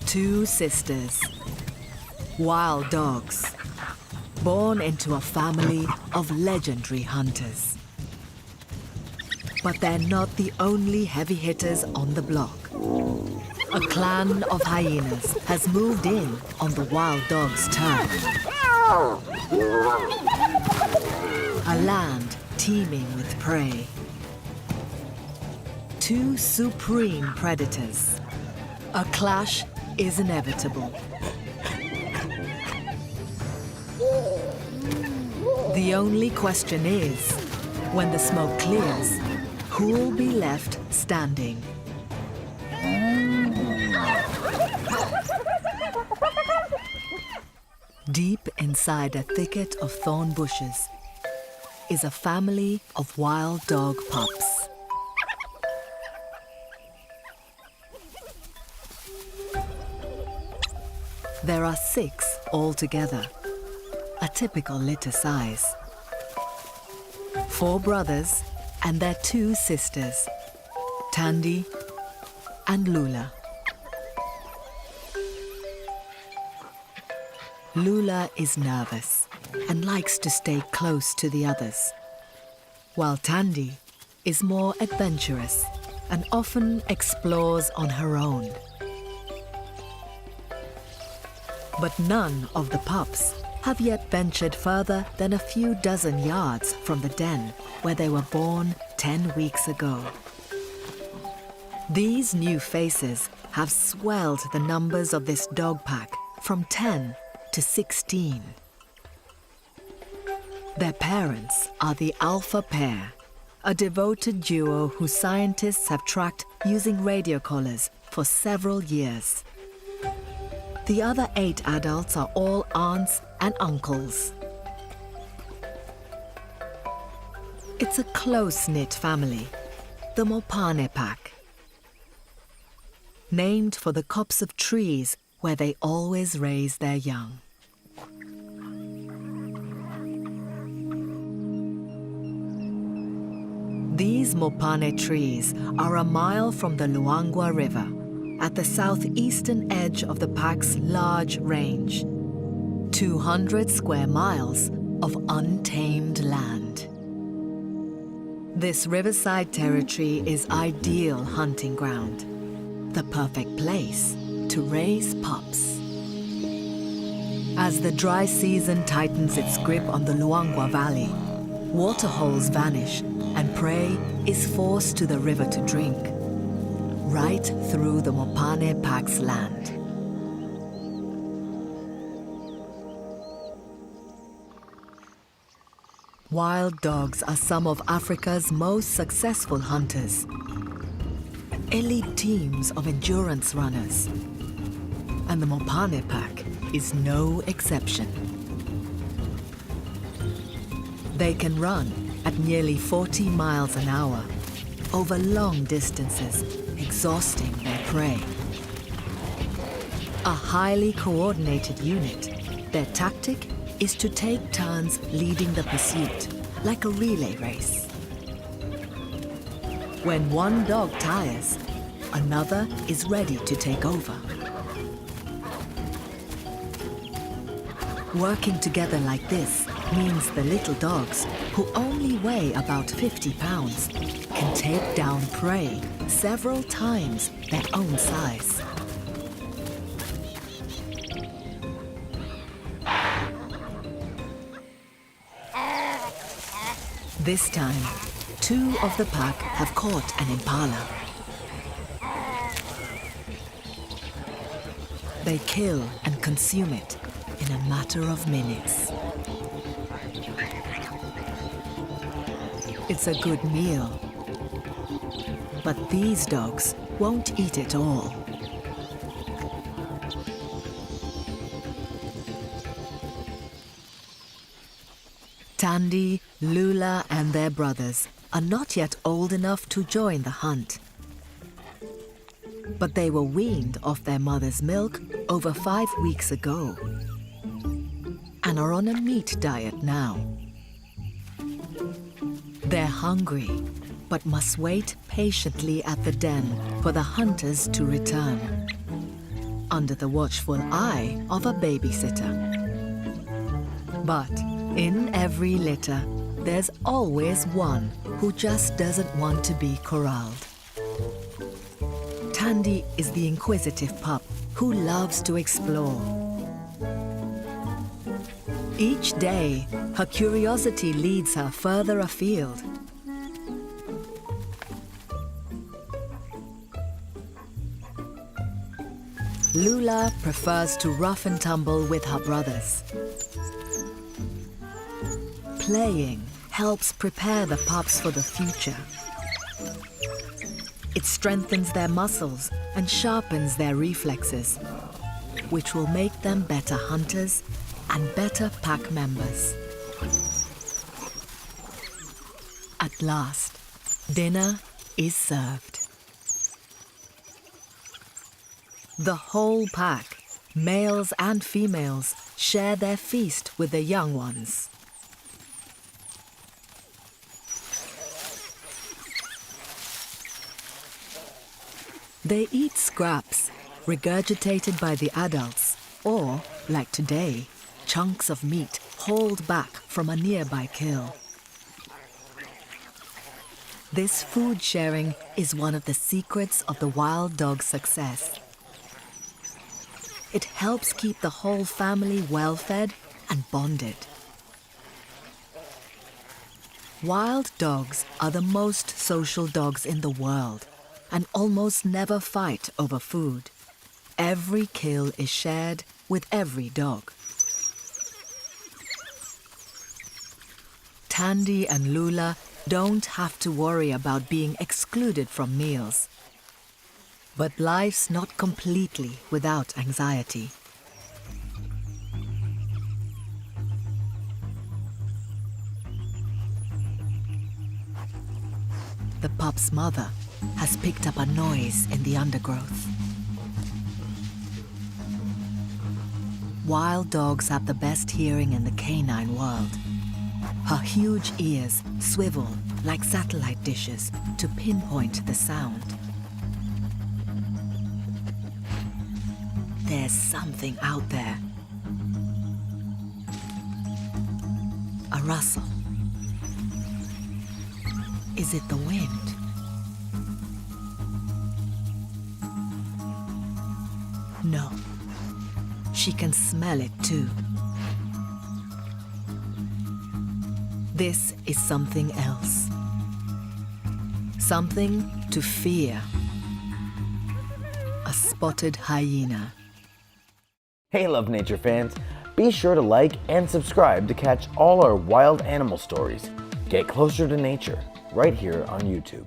Two sisters, wild dogs, born into a family of legendary hunters. But they're not the only heavy hitters on the block. A clan of hyenas has moved in on the wild dog's turf. A land teeming with prey. Two supreme predators. A clash is inevitable. The only question is, when the smoke clears, who'll be left standing? Deep inside a thicket of thorn bushes is a family of wild dog pups. There are 6 altogether, a typical litter size. 4 brothers and their 2 sisters, Tandy and Lula. Lula is nervous and likes to stay close to the others, while Tandy is more adventurous and often explores on her own. But none of the pups have yet ventured further than a few dozen yards from the den where they were born 10 weeks ago. These new faces have swelled the numbers of this dog pack from 10 to 16. Their parents are the alpha pair, a devoted duo whose scientists have tracked using radio collars for several years. The other 8 adults are all aunts and uncles. It's a close-knit family, the Mopane pack, named for the copse of trees where they always raise their young. These Mopane trees are a mile from the Luangwa River, at the southeastern edge of the pack's large range. 200 square miles of untamed land. This riverside territory is ideal hunting ground, the perfect place to raise pups. As the dry season tightens its grip on the Luangwa Valley, waterholes vanish and prey is forced to the river to drink, right through the Mopane pack's land. Wild dogs are some of Africa's most successful hunters. Elite teams of endurance runners. And the Mopane pack is no exception. They can run at nearly 40 miles an hour over long distances, exhausting their prey. A highly coordinated unit, their tactic is to take turns leading the pursuit, like a relay race. When one dog tires, another is ready to take over. Working together like this means the little dogs, who only weigh about 50 pounds, can take down prey several times their own size. This time, 2 of the pack have caught an impala. They kill and consume it in a matter of minutes. It's a good meal, but these dogs won't eat it all. Tandy, Lula and their brothers are not yet old enough to join the hunt. But they were weaned off their mother's milk over 5 weeks ago and are on a meat diet now. They're hungry, but must wait patiently at the den for the hunters to return. under the watchful eye of a babysitter. But in every litter, there's always one who just doesn't want to be corralled. Tandy is the inquisitive pup who loves to explore. Each day, her curiosity leads her further afield. Lula prefers to rough and tumble with her brothers. Playing helps prepare the pups for the future. It strengthens their muscles and sharpens their reflexes, which will make them better hunters and better pack members. At last, dinner is served. The whole pack, males and females, share their feast with the young ones. They eat scraps, regurgitated by the adults, or, like today, chunks of meat hauled back from a nearby kill. This food sharing is one of the secrets of the wild dog's success. It helps keep the whole family well-fed and bonded. Wild dogs are the most social dogs in the world and almost never fight over food. Every kill is shared with every dog. Tandy and Lula don't have to worry about being excluded from meals. But life's not completely without anxiety. The pup's mother has picked up a noise in the undergrowth. Wild dogs have the best hearing in the canine world. Her huge ears swivel like satellite dishes to pinpoint the sound. There's something out there. A rustle. Is it the wind? No. She can smell it too. This is something else. Something to fear. A spotted hyena. Hey Love Nature fans, be sure to like and subscribe to catch all our wild animal stories. Get closer to nature right here on YouTube.